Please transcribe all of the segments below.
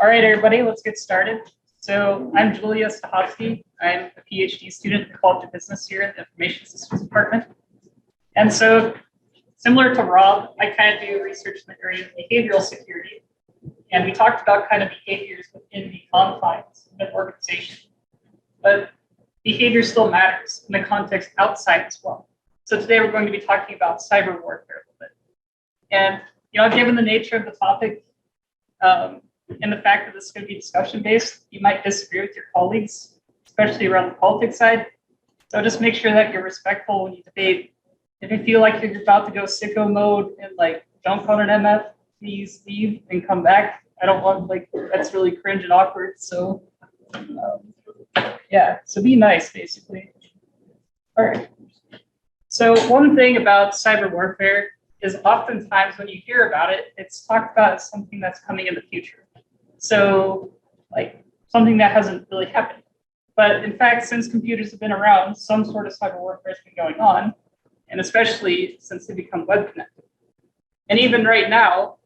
All right, everybody, let's get started. So I'm Julia Stahovsky. I'm a PhD student in the College of Business here in the Information Systems Department. And so similar to Rob, I kind of do research in the area of behavioral security. And we talked about kind of behaviors within the confines of an organization. But behavior still matters in the context outside as well. So today we're going to be talking about cyber warfare a little bit. And, given the nature of the topic, and the fact that this is going to be discussion-based, you might disagree with your colleagues, especially around the politics side. So just make sure that you're respectful when you debate. If you feel like you're about to go sicko mode and jump on an MF, please leave and come back. I don't want that's really cringe and awkward. So so be nice, basically. All right. So one thing about cyber warfare is oftentimes when you hear about it, it's talked about as something that's coming in the future. So something that hasn't really happened. But in fact, since computers have been around, some sort of cyber warfare has been going on, and especially since they become web connected. And even right now,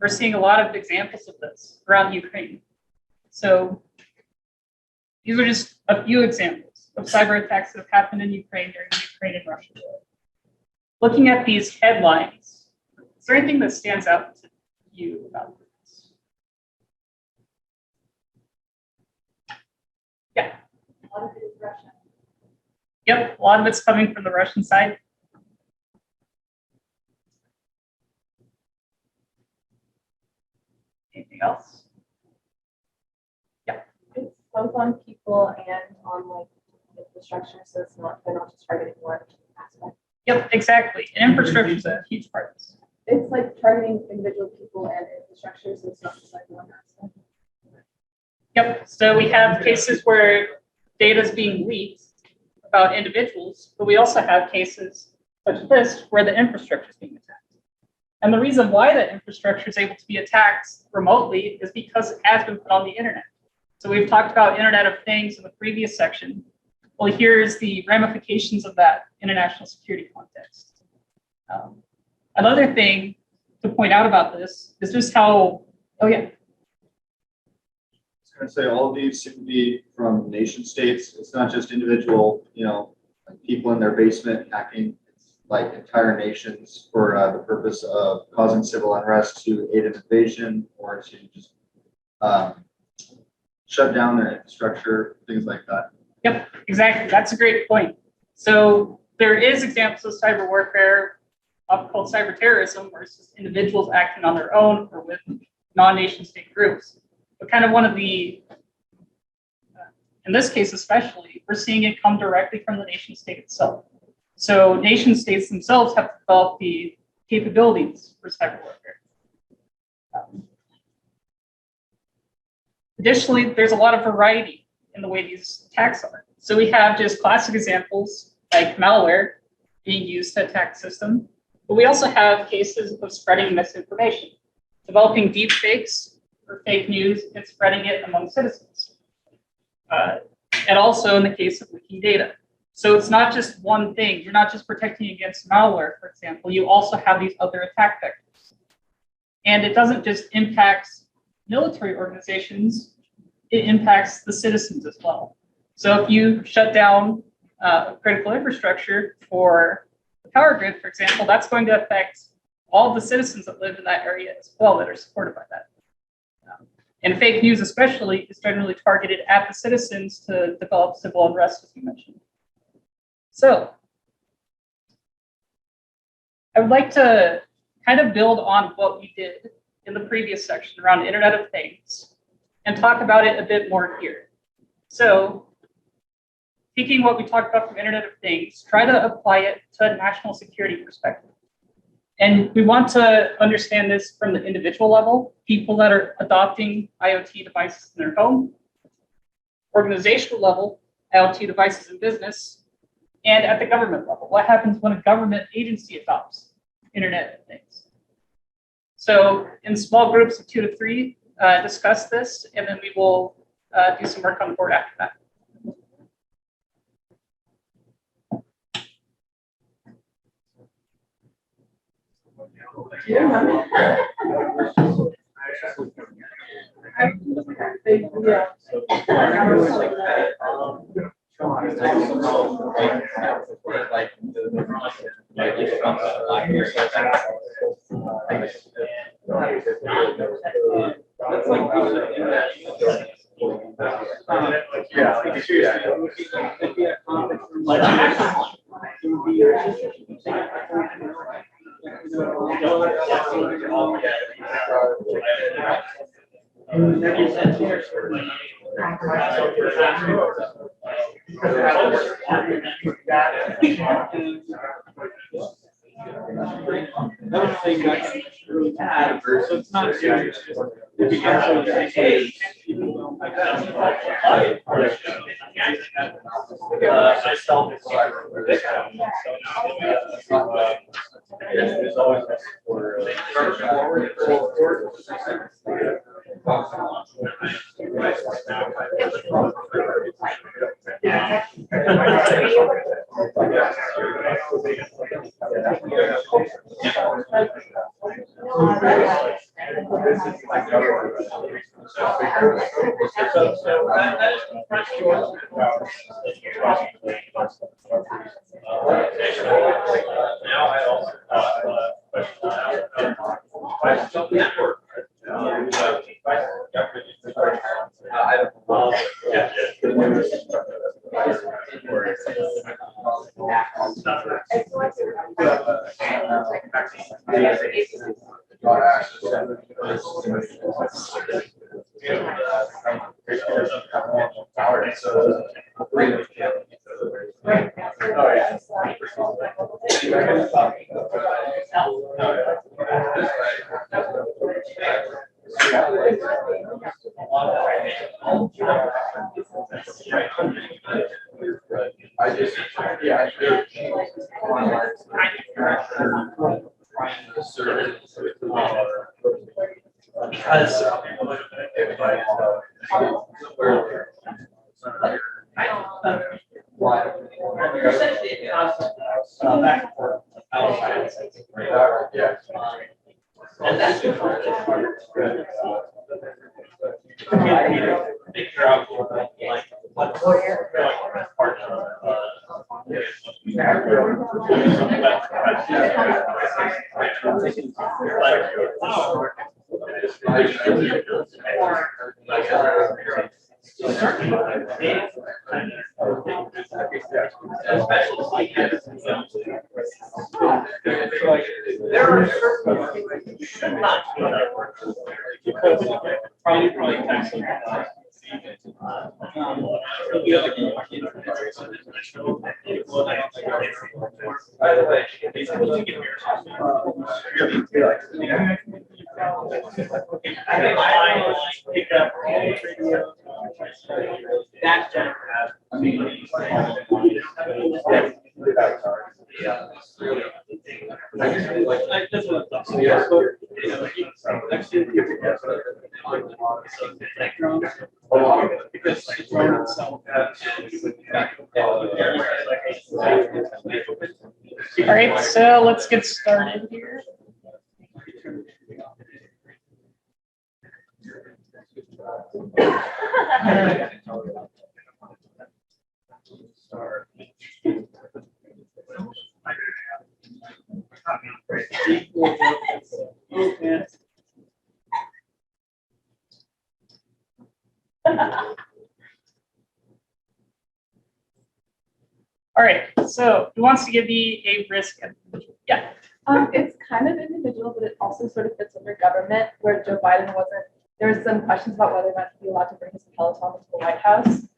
we're seeing a lot of examples of this around Ukraine. So these are just a few examples of cyber attacks that have happened in Ukraine during the Ukraine and Russia war. Looking at these headlines, is there anything that stands out to you about this? Yeah. A lot of it is Russian. Yep, a lot of it's coming from the Russian side. Anything else? Yeah. It's both on people and on infrastructure, so they're not just targeting one aspect. Yep, exactly. And infrastructure is a huge part of this. It's targeting individual people and infrastructure, so it's not just one aspect. Yep. So we have cases where data is being leaked about individuals, but we also have cases such as this where the infrastructure is being attacked. And the reason why that infrastructure is able to be attacked remotely is because it has been put on the internet. So we've talked about Internet of Things in the previous section. Well, here's the ramifications of that in a national security context. Another thing to point out about this is just how, I was going to say all of these seem to be from nation states. It's not just individual, people in their basement hacking. It's entire nations for the purpose of causing civil unrest to aid an invasion or to just shut down their infrastructure, things like that. Yep, exactly. That's a great point. So there is examples of cyber warfare called cyber terrorism, where it's just individuals acting on their own or with non-nation state groups. But kind of one of the, in this case especially, we're seeing it come directly from the nation state itself. So nation states themselves have developed the capabilities for cyber warfare. Additionally, there's a lot of variety in the way these attacks are. So we have just classic examples like malware being used to attack the system, but we also have cases of spreading misinformation, developing deep fakes or fake news and spreading it among citizens. And also in the case of leaking data. So it's not just one thing. You're not just protecting against malware, for example. You also have these other attack vectors. And it doesn't just impact military organizations, it impacts the citizens as well. So if you shut down critical infrastructure for the power grid, for example, that's going to affect all the citizens that live in that area as well that are supported by that. And fake news especially is generally targeted at the citizens to develop civil unrest, as you mentioned. So I would like to kind of build on what we did in the previous section around Internet of Things and talk about it a bit more here. So taking what we talked about from Internet of Things, try to apply it to a national security perspective. And we want to understand this from the individual level, people that are adopting IoT devices in their home, organizational level, IoT devices in business, and at the government level. What happens when a government agency adopts Internet of Things? So in small groups of 2 to 3, discuss this, and then we will do some work on the board after that. Yeah. So it's not serious. If you get so hey, there's always All right, so let's get started here. All right, so who wants to give me a risk? Yeah. It's kind of individual, but it also sort of fits under government, where Joe Biden wasn't. There was some questions about whether or not he'd be allowed to bring his Peloton into the White House.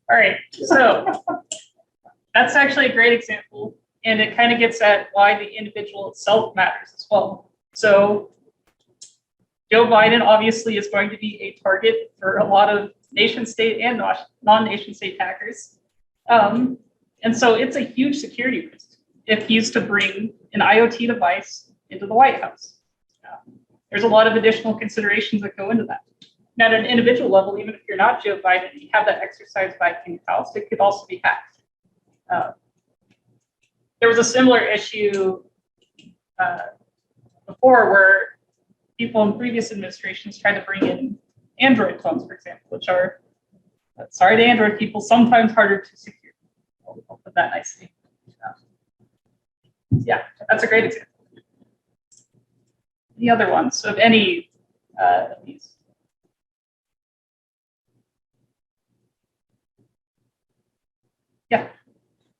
All right, so that's actually a great example, and it kind of gets at why the individual itself matters as well. So Joe Biden obviously is going to be a target for a lot of nation state and non-nation state hackers. And so it's a huge security risk if he's to bring an IoT device into the White House. There's a lot of additional considerations that go into that. Now, at an individual level, even if you're not Joe Biden, you have that exercise bike in your house, it could also be hacked. There was a similar issue before where people in previous administrations tried to bring in Android phones, for example, which are, sorry to Android people, sometimes harder to secure. I'll put that nicely. Yeah, that's a great example. The other ones of any of these. Yeah.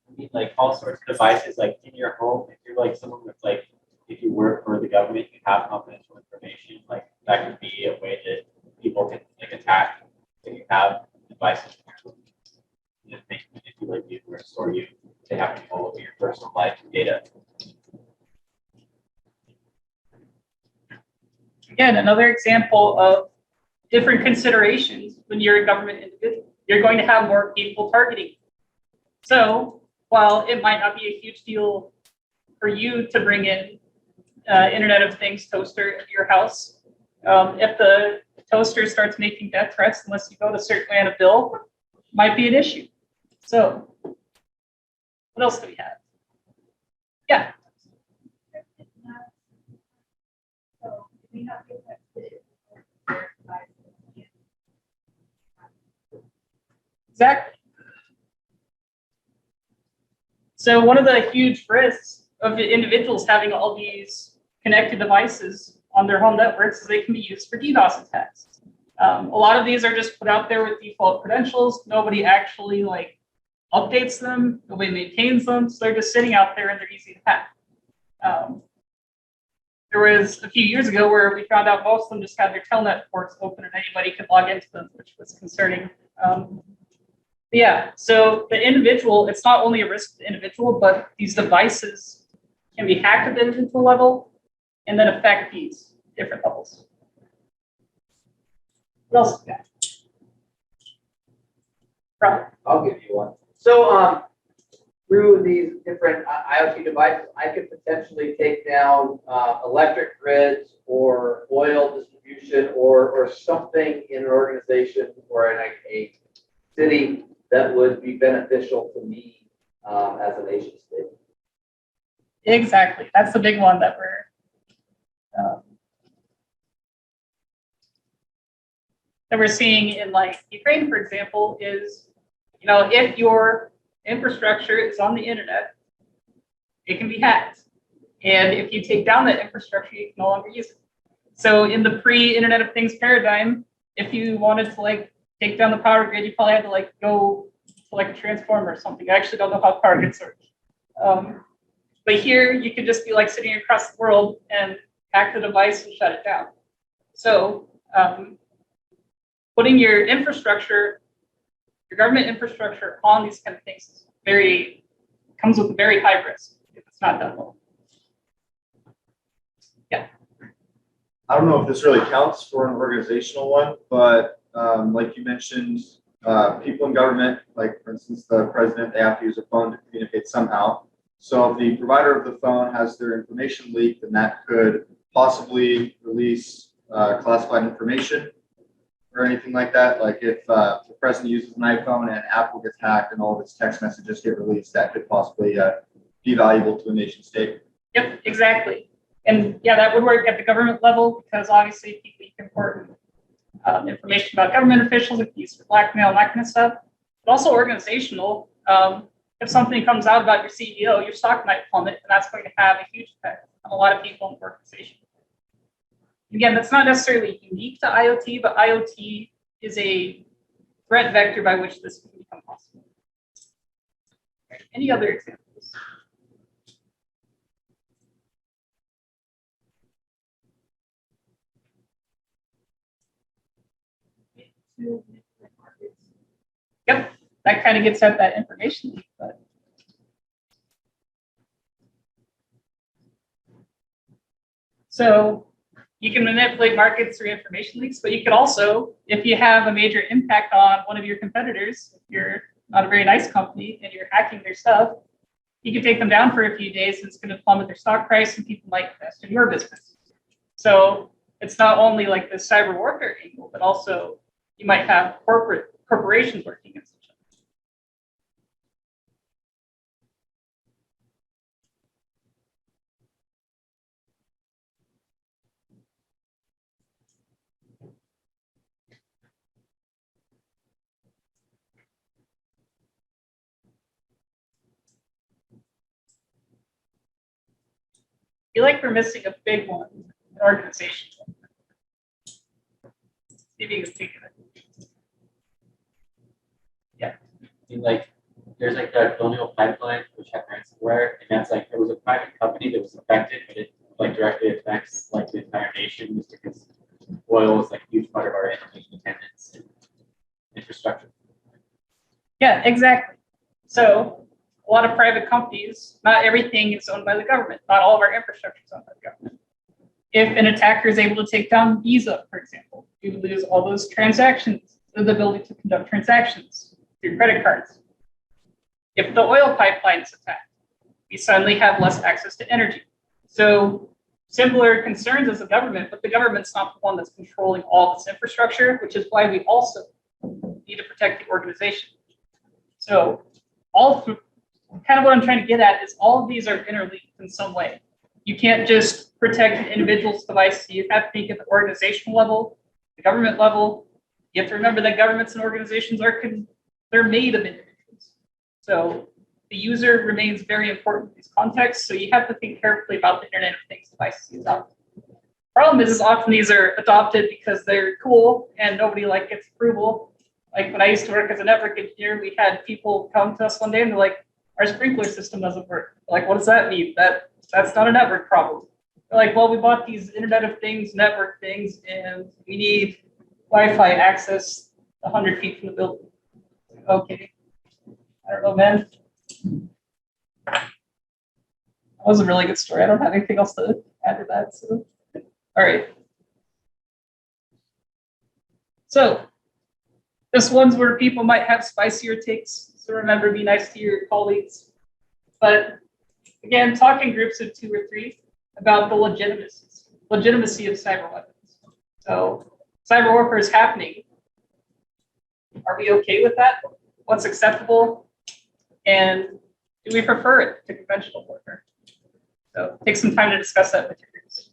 I mean, like all sorts of devices, like in your home, if you're like someone with like, if you work for the government, you have confidential information, like that could be a way that people can like attack. If you have devices in your home, you know, they can manipulate you or store you to have control over your personal life and data. Again, another example of different considerations when you're a government individual. You're going to have more people targeting. So while it might not be a huge deal for you to bring in Internet of Things toaster into your house, if the toaster starts making death threats, unless you go to certain land a bill, might be an issue. So what else do we have? Yeah. Exactly. So one of the huge risks of the individuals having all these connected devices on their home networks is they can be used for DDoS attacks. A lot of these are just put out there with default credentials. Nobody actually like updates them. Nobody maintains them. So they're just sitting out there and they're easy to hack. There was a few years ago where we found out most of them just had their telnet ports open and anybody could log into them, which was concerning. Yeah, so the individual, it's not only a risk to the individual, but these devices can be hacked at the individual level and then affect these different levels. What else do we got? Rob. I'll give you one. So through these different IoT devices, I could potentially take down electric grids or oil distribution or something in an organization or in a city that would be beneficial to me as a nation state. Exactly. That's the big one that we're seeing in like Ukraine, for example, is, you know, if your infrastructure is on the internet, it can be hacked. And if you take down that infrastructure, you can no longer use it. So in the pre-Internet of Things paradigm, if you wanted to like take down the power grid, you probably had to like go to like a transformer or something. I actually don't know how power grids work. But here you could just be like sitting across the world and hack the device and shut it down. So putting your infrastructure, your government infrastructure on these kind of things is comes with a very high risk if it's not done well. Yeah. I don't know if this really counts for an organizational one, but like you mentioned, people in government, like for instance, the president, they have to use a phone to communicate somehow. So if the provider of the phone has their information leaked, then that could possibly release classified information or anything like that. Like if the president uses an iPhone and Apple gets hacked and all of its text messages get released, that could possibly be valuable to a nation state. Yep, exactly. And yeah, that would work at the government level because obviously people can import information about government officials, it can be used for blackmail and that kind of stuff. But also organizational. If something comes out about your CEO, your stock might plummet, and that's going to have a huge effect on a lot of people in the organization. Again, that's not necessarily unique to IoT, but IoT is a threat vector by which this can become possible. Right. Any other examples? Yep, that kind of gets at that information leak, but so you can manipulate markets through information leaks, but you could also, if you have a major impact on one of your competitors, if you're not a very nice company and you're hacking their stuff, you can take them down for a few days and it's going to plummet their stock price and people might invest in your business. So it's not only like the cyber warfare angle, but also you might have corporations working against each other. I feel like we're missing a big one, an organization. See if you can think of it. I mean, like, there's like the Colonial Pipeline, which had ransomware, and that's like, it was a private company that was affected, but it like directly affects like the entire nation, just because oil is like a huge part of our energy independence and infrastructure. Yeah, exactly. So a lot of private companies, not everything is owned by the government. Not all of our infrastructure is owned by the government. If an attacker is able to take down Visa, for example, you lose all those transactions, the ability to conduct transactions through credit cards. If the oil pipeline is attacked, we suddenly have less access to energy. So similar concerns as the government, but the government's not the one that's controlling all this infrastructure, which is why we also need to protect the organization. So kind of what I'm trying to get at is all of these are interlinked in some way. You can't just protect an individual's device. You have to think at the organizational level, the government level. You have to remember that governments and organizations they're made of individuals. So the user remains very important in these contexts. So you have to think carefully about the Internet of Things devices you adopt. Problem is often these are adopted because they're cool and nobody gets approval. Like when I used to work as a network engineer, we had people come to us one day and they're like, our sprinkler system doesn't work. Like, what does that mean? That's not a network problem. They're like, well, we bought these Internet of Things, network things, and we need Wi-Fi access 100 feet from the building. Okay. I don't know, man. That was a really good story. I don't have anything else to add to that. So, all right. So, this one's where people might have spicier takes. So remember, be nice to your colleagues. But again, talk in groups of 2 or 3 about the legitimacy of cyber weapons. So cyber warfare is happening. Are we okay with that? What's acceptable? And do we prefer it to conventional warfare? So take some time to discuss that with your groups.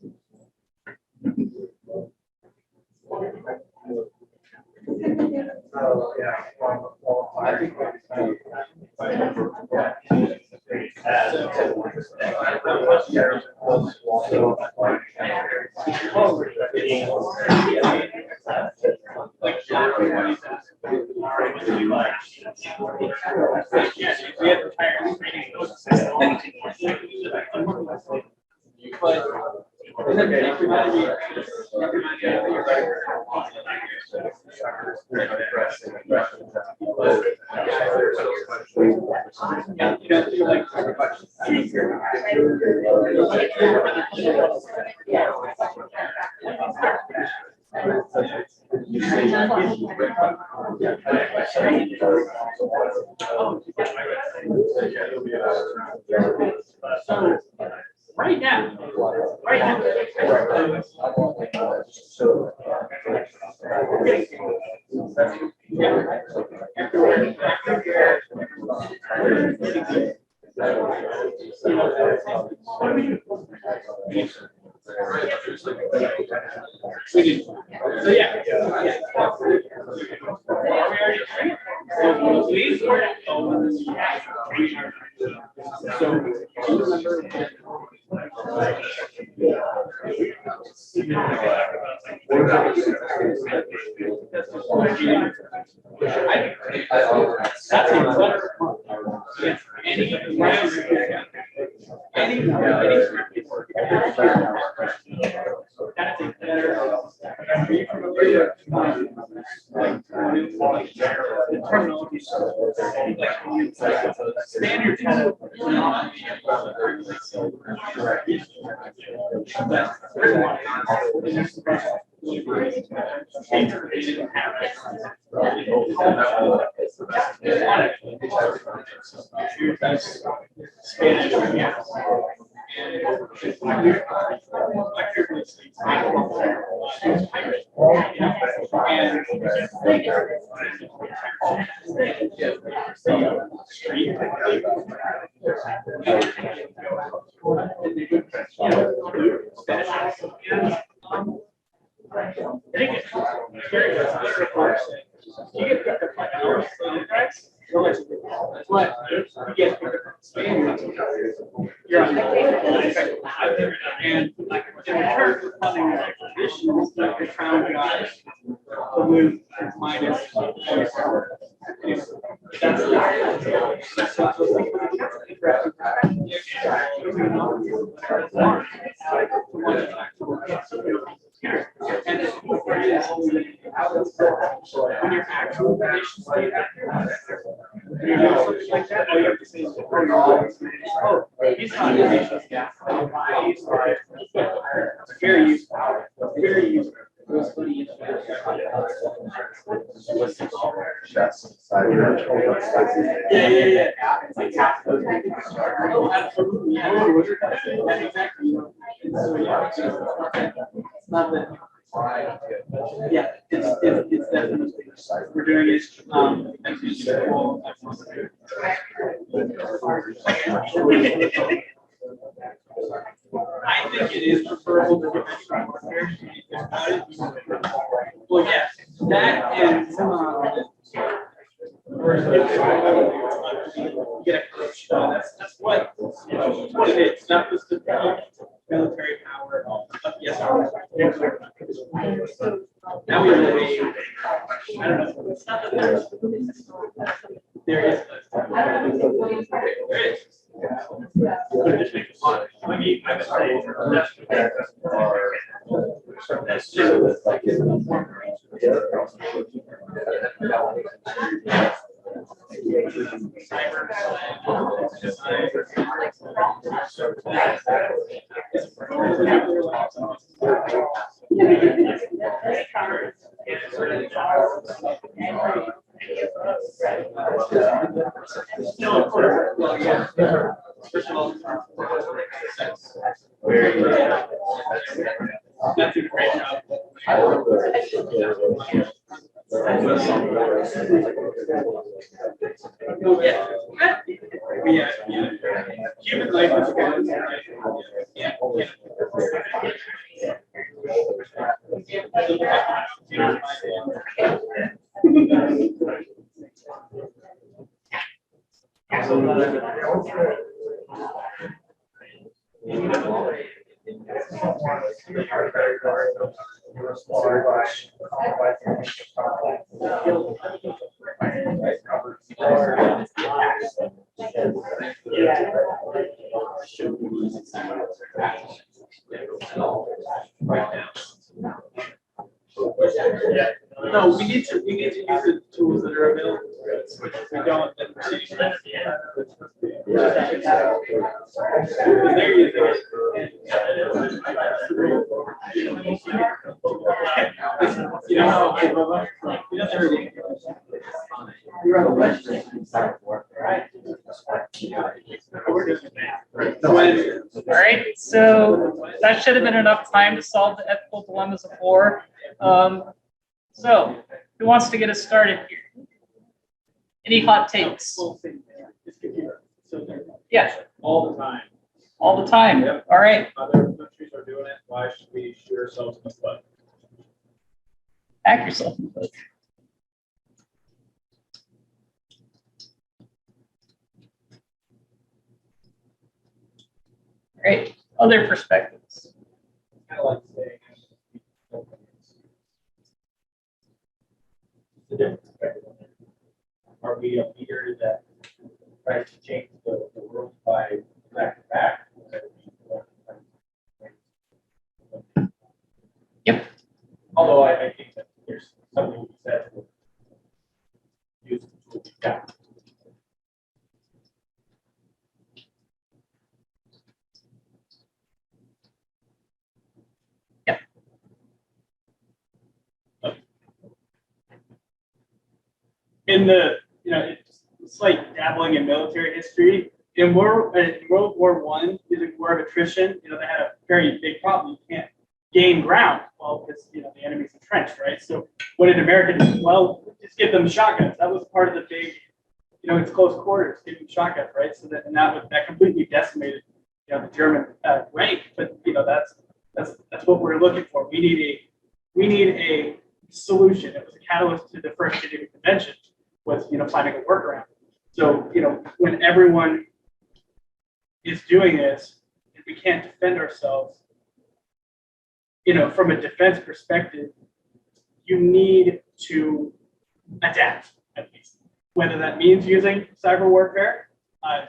I think right now. And like in return for funding these expeditions, like the crown got to move minus. When you're actual nation state, you know, something like that, all you have to say is, oh, he's not a nation state. It's very useful. Very useful. Yeah. Oh, absolutely. Yeah, exactly. So, yeah, it's not that. Yeah, it's definitely, we're doing it, as usual. I think it is preferable to get well, yeah, that and, get a coach, that's what it is, not just the military power, yes. Now we really, I don't know, it's not that there is. There is. I mean, I would say that's just like no, of course. Well, yeah. First of all, that's a great job. Yeah. Human life is good. Yeah. No, we need to use the tools that are available. If we don't, then we're seeing there you go. You know, you're on the west. All right, so that should have been enough time to solve the ethical dilemmas of war. So who wants to get us started here? Any hot takes? Yeah. All the time. All the time. Yep. All right. Other countries are doing it. Why should we shoot ourselves in the foot? Back yourself in the foot. Great. Other perspectives. I like saying the different perspective. Are we a leader that tries to change the world by back to back? Yep. Although I think that there's something we said to use the tools we got. Yep. In the, it's like dabbling in military history. in World War I, using war of attrition, they had a very big problem. You can't gain ground, well, because the enemy's entrenched, right? So what did America do? Well, just give them shotguns. That was part of the big, it's close quarters, give them shotguns, right? So that completely decimated, the German rank. But that's what we're looking for. We need a solution. It was a catalyst to the first Geneva Convention, was finding a workaround. So when everyone is doing this, and we can't defend ourselves, from a defense perspective, you need to adapt, at least. Whether that means using cyber warfare,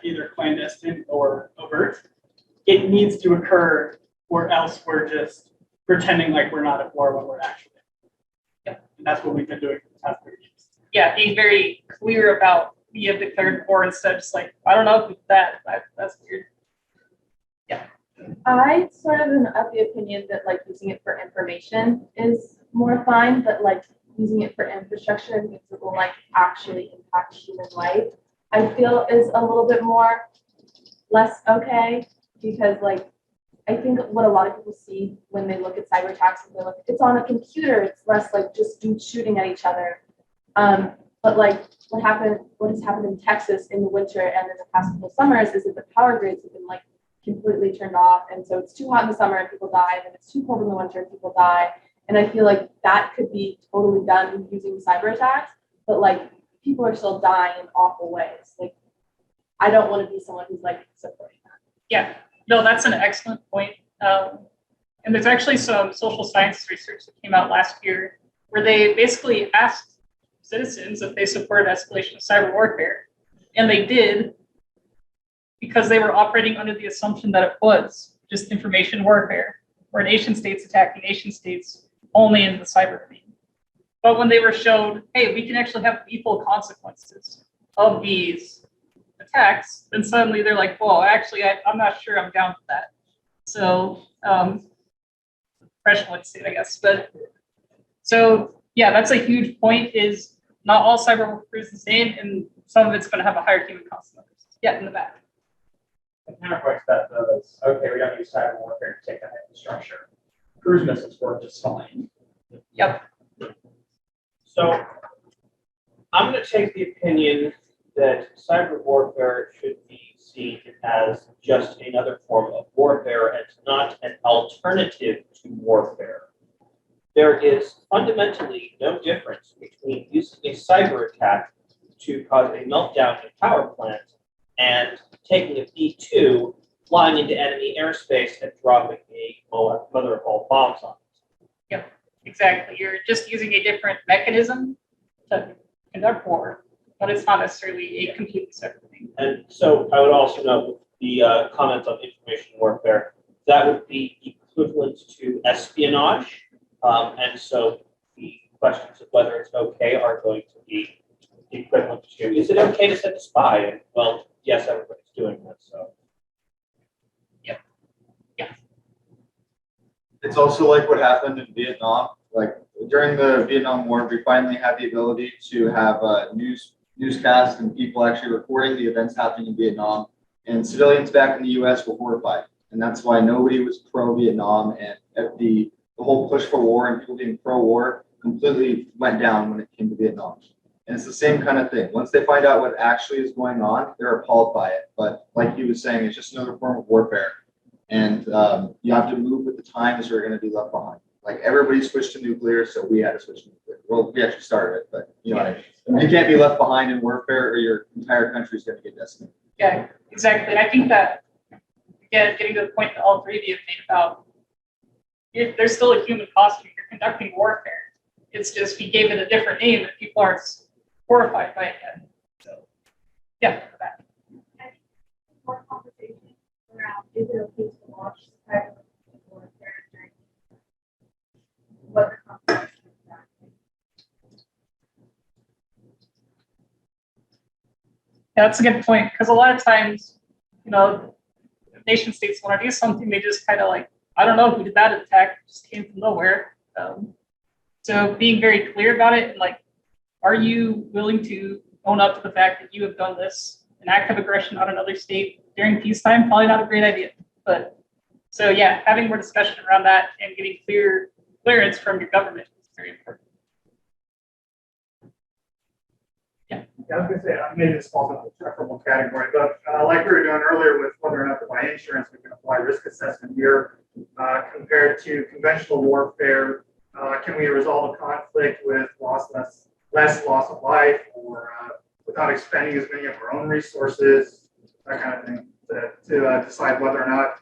either clandestine or overt, it needs to occur, or else we're just pretending like we're not at war when we're actually. Yeah, and that's what we've been doing for the past 30 years. Yeah, being very clear about we have declared war instead of just like, I don't know if that's weird. Yeah. I sort of am of the opinion that like using it for information is more fine, but like using it for infrastructure and things that will like actually impact human life, I feel is a little bit more less okay, because like I think what a lot of people see when they look at cyber attacks, they're like, it's on a computer, it's less like just dudes shooting at each other. But like what has happened in Texas in the winter and in the past couple of summers is that the power grids have been like completely turned off. And so it's too hot in the summer and people die, and then it's too cold in the winter and people die. And I feel like that could be totally done using cyber attacks, but like people are still dying in awful ways. Like I don't want to be someone who's like supporting that. Yeah, no, that's an excellent point. And there's actually some social science research that came out last year where they basically asked citizens if they supported escalation of cyber warfare. And they did, because they were operating under the assumption that it was just information warfare, or nation states attacking nation states only in the cyber domain. But when they were showed, hey, we can actually have lethal consequences of these attacks, then suddenly they're like, well, actually, I'm not sure I'm down for that. So, professional would say it, I guess. But so, yeah, that's a huge point, is not all cyber warfare is the same, and some of it's going to have a higher human cost than others. Yeah, in the back. The counterpoint to that, though, is okay, we don't use cyber warfare to take down infrastructure. Cruise missiles work just fine. Yep. So I'm going to take the opinion that cyber warfare should be seen as just another form of warfare and not an alternative to warfare. There is fundamentally no difference between using a cyber attack to cause a meltdown in a power plant and taking a B-2, flying into enemy airspace and dropping a mother of all bombs on it. Yep, exactly. You're just using a different mechanism to conduct war, but it's not necessarily a completely separate thing. And so I would also note the comments on information warfare, that would be equivalent to espionage. And so the questions of whether it's okay are going to be equivalent to, is it okay to send a spy? And well, yes, everybody's doing that, so. It's also like what happened in Vietnam. Like during the Vietnam War, we finally had the ability to have newscasts and people actually recording the events happening in Vietnam. And civilians back in the U.S. were horrified, and that's why nobody was pro-Vietnam. And the whole push for war and people being pro-war completely went down when it came to Vietnam. And it's the same kind of thing. Once they find out what actually is going on, they're appalled by it. But like he was saying, it's just another form of warfare. And you have to move with the times or you're going to be left behind. Like everybody switched to nuclear, so we had to switch to nuclear. Well, we actually started it, but you know what I mean. You can't be left behind in warfare or your entire country is going to get decimated. Yeah, exactly. And I think that, again, getting to the point that all three of you have made about, there's still a human cost when you're conducting warfare. It's just we gave it a different name that people aren't horrified by it yet. So, yeah, for that. More conversation around, is it okay to launch cyber warfare during what the consequences of that? Yeah, that's a good point, because a lot of times, nation states want to do something, they just kind of like, I don't know who did that attack, it just came from nowhere. So being very clear about it, and like, are you willing to own up to the fact that you have done this an act of aggression on another state during peacetime, probably not a great idea. But so yeah, having more discussion around that and getting clearance from your government is very important. Yeah, I was gonna say, maybe this falls into the preferable category, but like we were doing earlier with whether or not to buy insurance, we can apply risk assessment here compared to conventional warfare. Can we resolve a conflict with less loss of life or without expending as many of our own resources, that kind of thing, to decide whether or not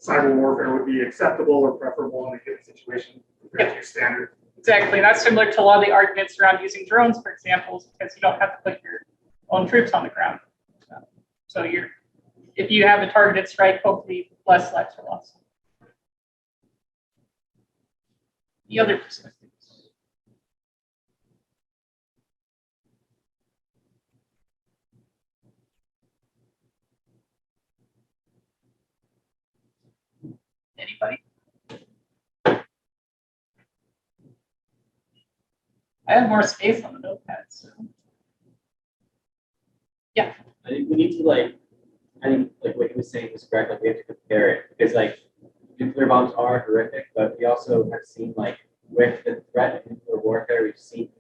cyber warfare would be acceptable or preferable in a given situation compared to standard. Exactly. That's similar to a lot of the arguments around using drones, for example, because you don't have to put your own troops on the ground. So if you have a targeted strike, hopefully less lives are lost. The other perspectives. Anybody? I have more space on the notepad, so. Yeah. I think we need to I think what he was saying was correct, we have to compare it, because nuclear bombs are horrific, but we also have seen with the threat of nuclear warfare, we've seen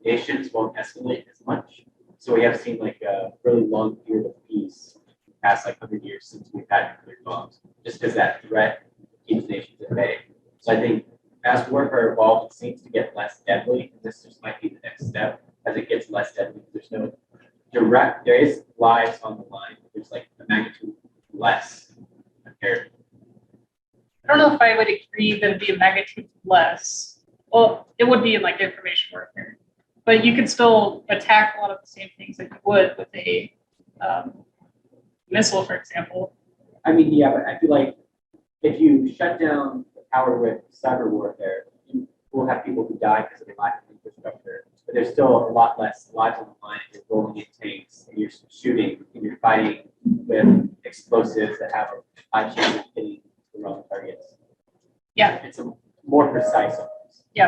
nations won't escalate as much. So we have seen a really long period of peace in the past 100 years since we've had nuclear bombs, just because that threat keeps nations at bay. So I think as warfare evolves, it seems to get less deadly, and this just might be the next step. As it gets less deadly, there's no there is lives on the line, but there's a magnitude less compared. I don't know if I would agree that it'd be a magnitude less. Well, it would be in information warfare, but you could still attack a lot of the same things that you would with a missile, for example. I mean, yeah, but I feel like if you shut down the power with cyber warfare, you will have people who die because of the lack of infrastructure. But there's still a lot less lives on the line if you're rolling in tanks and you're shooting and you're fighting with explosives that have a high chance of hitting the wrong targets. Yeah. It's a more precise. Yeah,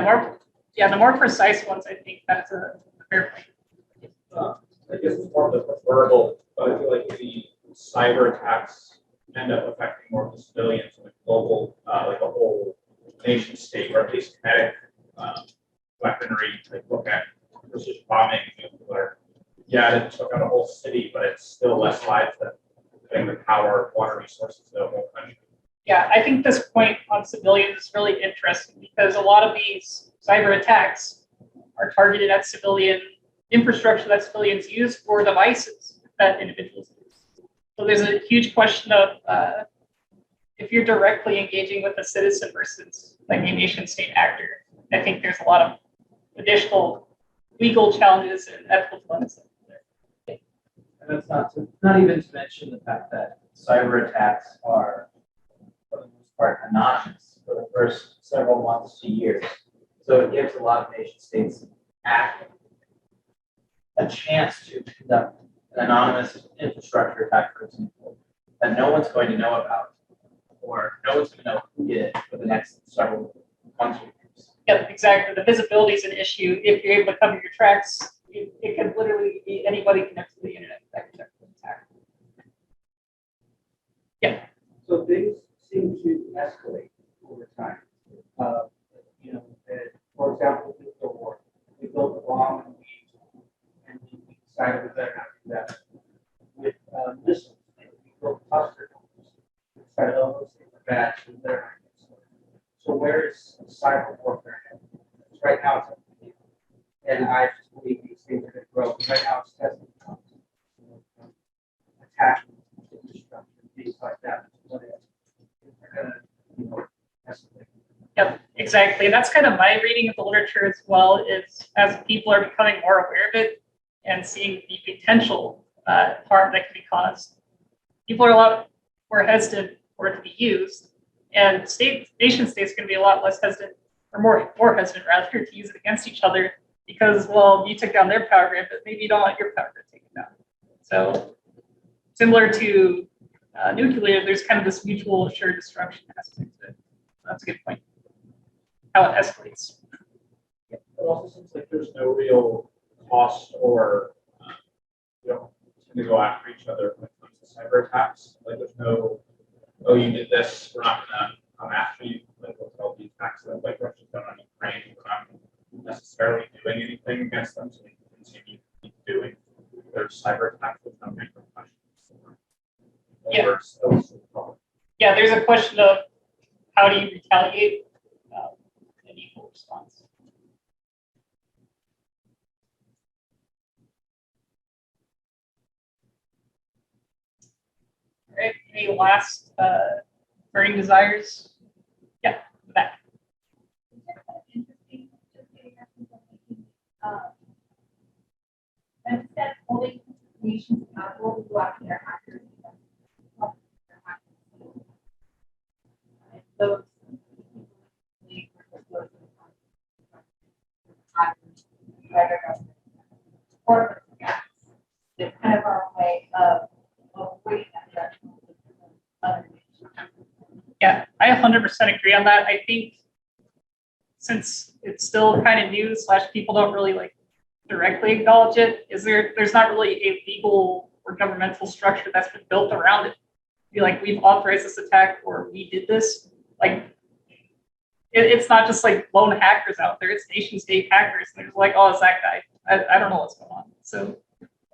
the more precise ones, I think that's a fair point. I guess it's more of the preferable, but I feel like the cyber attacks end up affecting more of the civilians and the global, a whole nation state, or at least kinetic weaponry. Look at precision bombing, nuclear. Yeah, it took out a whole city, but it's still less lives than the power, water resources of the whole country. Yeah, I think this point on civilians is really interesting because a lot of these cyber attacks are targeted at civilian infrastructure that civilians use or devices that individuals use. So there's a huge question of if you're directly engaging with a citizen versus a nation state actor. I think there's a lot of additional legal challenges and ethical dilemmas. And that's not even to mention the fact that cyber attacks are, for the most part, anonymous for the first several months to years. So it gives a lot of nation states a chance to conduct an anonymous infrastructure attack, for example, that no one's going to know about, or no one's going to know who did it for the next several months or years. Yeah, exactly. The visibility is an issue. If you're able to cover your tracks, it could literally be anybody connected to the internet that can attack. Yeah. So things seem to escalate over time. For example, the war. We built a bomb and we decided we better not do that. With missiles, we built cluster bombs. We decided those things are bad, so we better not do so. So where is cyber warfare now? Right now it's up. And I just believe these things are going to grow. Right now it's testing attacking infrastructure, things like that. They're going to escalate. Yep, exactly. And that's kind of my reading of the literature as well, is as people are becoming more aware of it and seeing the potential harm that can be caused, people are a lot more hesitant for it to be used. And nation states can be a lot less hesitant, or more hesitant rather, to use it against each other because, well, you took down their power grid, but maybe you don't want your power grid taken down. So similar to nuclear, there's kind of this mutual assured destruction aspect to it. That's a good point. How it escalates. It also seems like there's no real cost or going to go after each other when it comes to cyber attacks. Like there's no, oh, you did this, we're not going to come after you. Like we'll tell the attacks that like Russia's done on Ukraine, we're not necessarily doing anything against them, so they can continue doing their cyber attacks with no repercussions. Yeah. Yeah, there's a question of how do you retaliate an equal response. All right, any last burning desires? Yeah, that. Interesting, just getting that information. Instead of holding nations accountable to go after their hackers. Those or it's kind of our way of weighting that judgment. Yeah, I 100% agree on that. I think since it's still kind of new / people don't really like directly acknowledge it, there's not really a legal or governmental structure that's been built around it. Be like, we've authorized this attack or we did this. Like, it's not just like lone hackers out there, it's nation state hackers. And there's like, oh, it's that guy. I don't know what's going on. So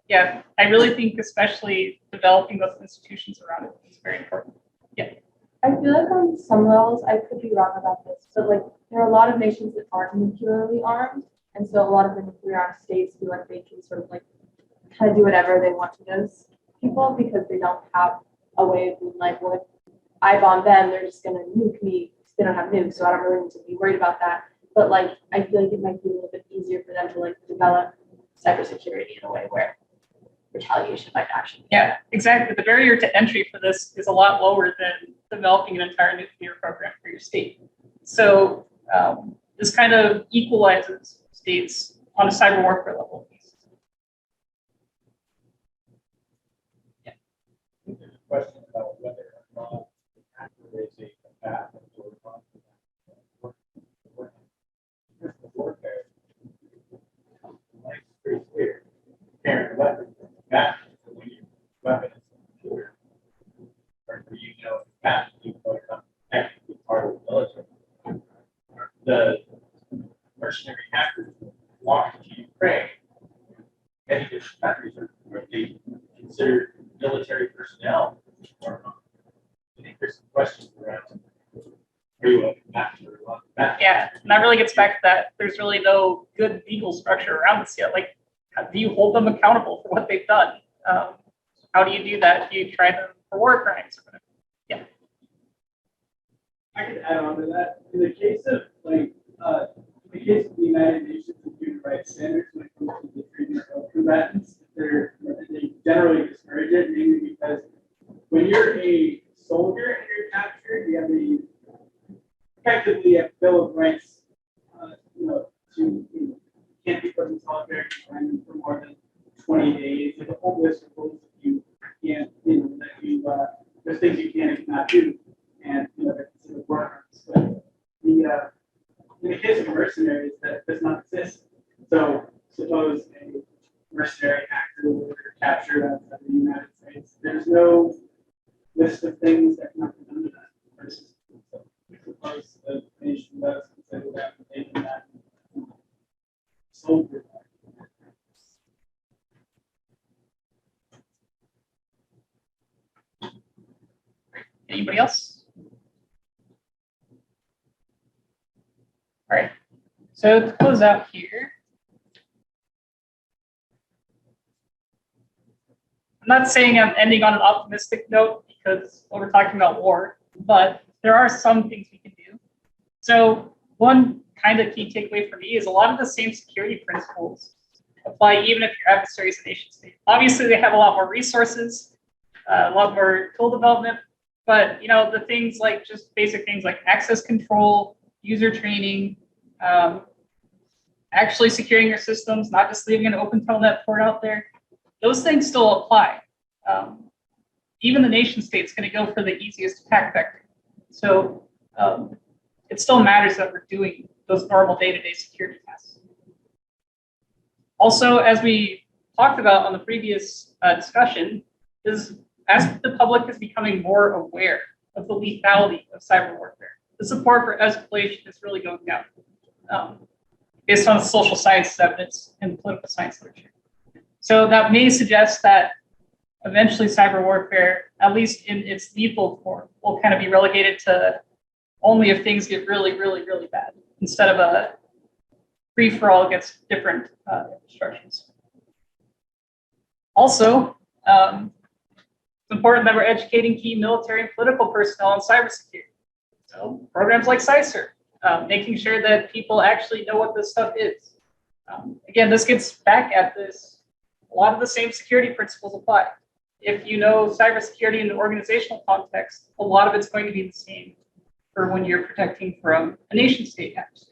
yeah, I really think especially developing those institutions around it is very important. Yeah. I feel like on some levels, I could be wrong about this, but like there are a lot of nations that aren't nuclearly armed. And so a lot of the nuclear armed states feel like they can sort of like kind of do whatever they want to those people because they don't have a way of being like, well, if I bomb them, they're just going to nuke me because they don't have nukes. So I don't really need to be worried about that. But like, I feel like it might be a little bit easier for them to like develop cybersecurity in a way where retaliation might actually. Yeah, exactly. The barrier to entry for this is a lot lower than developing an entire nuclear program for your state. So this kind of equalizes states on a cyber warfare level. Yeah. There's a question about whether or not the hacker is a combatant or not. Warfare. It's pretty clear. Parent weapon, combatant, when your weapon is a computer, or for you know, combatant, you know, you're not technically part of the military. The mercenary hackers walked to Ukraine. Many different countries are they considered military personnel or not. I think there's some questions around. Are you a combatant or not combatant? Yeah, and that really gets back to that. There's really no good legal structure around this yet. Like, how do you hold them accountable for what they've done? How do you do that? Do you try them for war crimes or whatever? Yeah. I could add on to that. In the case of like, in the case of the United Nations and human rights standards, when it comes to the treatment of combatants, they generally discourage it, mainly because when you're a soldier and you're captured, you have effectively a bill of rights, to can't be put in solitary confinement for more than 20 days. There's a whole list of rules that you can't, there's things you can and cannot do, and they're considered war crimes. But in the case of mercenaries, that does not exist. So suppose a mercenary actor were captured outside the United States. There's no list of things that cannot be done to that person. So suppose the nation does consider that taking that soldier. Anybody else? All right. So to close out here, I'm not saying I'm ending on an optimistic note because we're talking about war, but there are some things we can do. So one kind of key takeaway for me is a lot of the same security principles apply even if your adversary is a nation state. Obviously, they have a lot more resources, a lot more tool development, but the things like just basic things like access control, user training, actually securing your systems, not just leaving an open telnet port out there. Those things still apply. Even the nation state's going to go for the easiest attack vector. So it still matters that we're doing those normal day-to-day security tasks. Also, as we talked about on the previous discussion is as the public is becoming more aware of the lethality of cyber warfare, the support for escalation is really going down, based on the social science evidence and political science literature. So that may suggest that eventually cyber warfare, at least in its lethal form, will kind of be relegated to only if things get really, really, really bad, instead of a free-for-all against different infrastructures. Also, it's important that we're educating key military and political personnel on cybersecurity. So programs like CySER, making sure that people actually know what this stuff is. Again, this gets back at this. A lot of the same security principles apply. If you know cybersecurity in an organizational context, a lot of it's going to be the same for when you're protecting from a nation state hacks.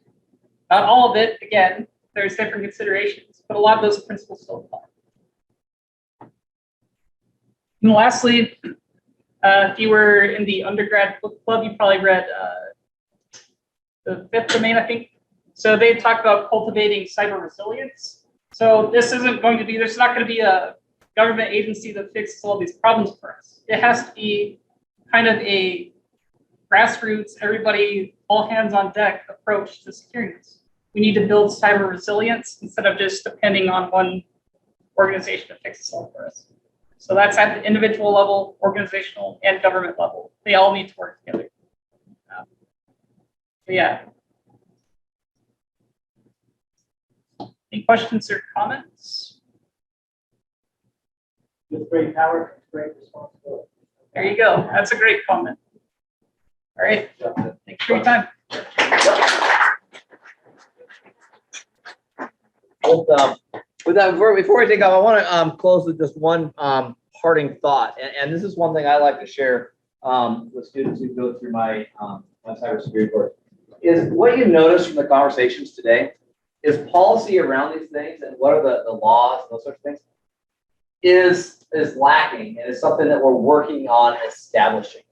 Not all of it, again, there's different considerations, but a lot of those principles still apply. And lastly, if you were in the undergrad book club, you probably read the fifth domain, I think. So they talk about cultivating cyber resilience. So this isn't going to be, there's not going to be a government agency that fixes all these problems for us. It has to be kind of a grassroots, everybody, all hands on deck approach to securing this. We need to build cyber resilience instead of just depending on one organization to fix this all for us. So that's at the individual level, organizational, and government level. They all need to work together. So yeah. Any questions or comments? With great power comes great responsibility. There you go. That's a great comment. All right. Thanks for your time. With that, before I take off, I want to close with just one parting thought, and this is one thing I like to share with students who go through my cybersecurity course. Is what you notice from the conversations today is policy around these things and what are the laws and those sorts of things is lacking and is something that we're working on establishing.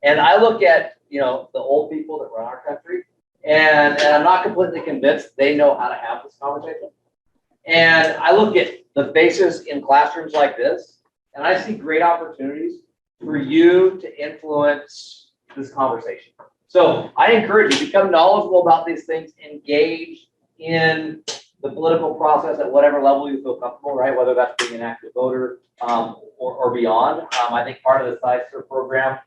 And I look at the old people that run our country, and I'm not completely convinced they know how to have this conversation. And I look at the faces in classrooms like this, and I see great opportunities for you to influence this conversation. So I encourage you, become knowledgeable about these things, engage in the political process at whatever level you feel comfortable, right? Whether that's being an active voter or beyond. I think part of the CySER program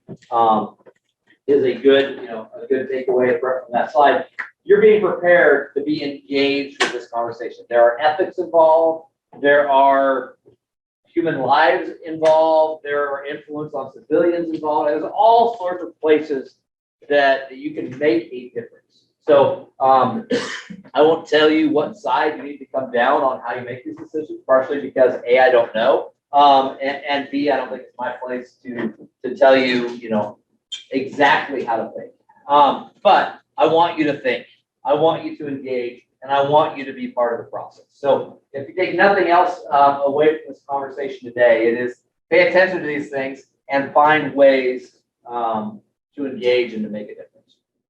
is a good takeaway from that slide. You're being prepared to be engaged with this conversation. There are ethics involved. There are human lives involved. There are influence on civilians involved. There's all sorts of places that you can make a difference. So I won't tell you what side you need to come down on how you make these decisions, partially because A, I don't know, and B, I don't think it's my place to tell you, exactly how to think. But I want you to think. I want you to engage, and I want you to be part of the process. So if you take nothing else away from this conversation today, it is pay attention to these things and find ways to engage and to make a difference.